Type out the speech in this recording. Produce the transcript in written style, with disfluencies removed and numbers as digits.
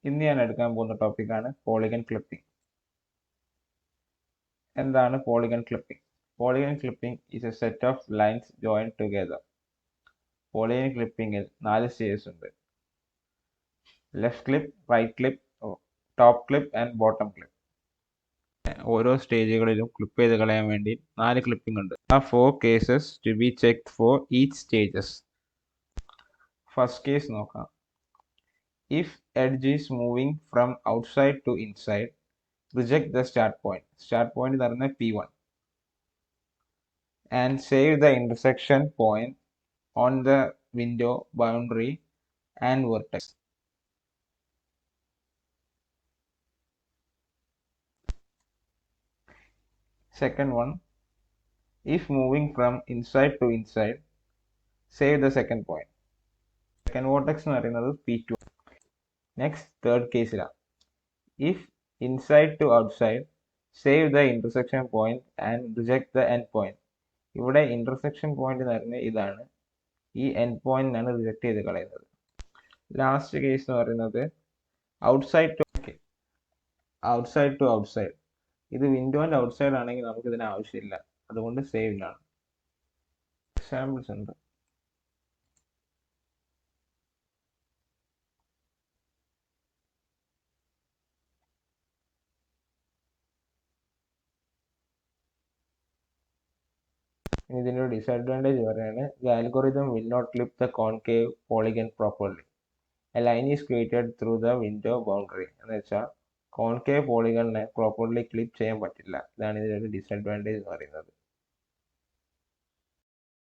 ഇന്ന് ഞാൻ എടുക്കാൻ പോകുന്ന ടോപ്പിക്കാണ് പോളിഗൺ ക്ലിപ്പിംഗ്. എന്താണ് polygon clipping? Polygon clipping is a set of lines joined together. Polygon ക്ലിപ്പിംഗിൽ 4 സ്റ്റേജസ് ഉണ്ട്. Left clip, right clip, top clip and bottom clip. ഓരോ സ്റ്റേജുകളിലും ക്ലിപ്പ് ചെയ്ത് കളയാൻ വേണ്ടി 4 ക്ലിപ്പിംഗ് ഉണ്ട്. ആ 4 cases to be checked for each stages. First case നോക്കാം. If edge is moving from outside to inside, reject the start point. Start point എന്ന് പറയുന്നത് P1 and save the intersection point on the window boundary and vertex. Second one, if moving from inside to inside, save the second point. Second vertex എന്ന് പറയുന്നത് P2. Next, third case ലാണ്. If inside to outside, save the intersection point and reject the end point. ഇവിടെ intersection point എന്ന് പറയുന്നത് ഇതാണ്. ഈ end പോയിന്റിനാണ് reject ചെയ്ത് കളയുന്നത്. ലാസ്റ്റ് കേസ് എന്ന് പറയുന്നത് ഔട്ട്സൈഡ് ടു ഔട്ട്സൈഡ്. ഇത് വിൻഡോന്റെ ഔട്ട്സൈഡ് ആണെങ്കിൽ നമുക്ക് ഇതിന് ആവശ്യമില്ല, അതുകൊണ്ട് സേവിലാണ്. എക്സാമ്പിൾസ് ഉണ്ട്. ഇതിൻ്റെ ഡിസഡ്വാൻറ്റേജ് പറയുകയാണ്, the algorithm will not clip the concave polygon properly. A line is created through the window boundary. എന്ന് വെച്ചാൽ കോൺകേവ് പോളിഗണിനെ പ്രോപ്പർലി ക്ലിപ്പ് ചെയ്യാൻ പറ്റില്ല. ഇതാണ് ഇതിൻ്റെ ഒരു ഡിസഡ്വാൻറ്റേജ് എന്ന് പറയുന്നത്.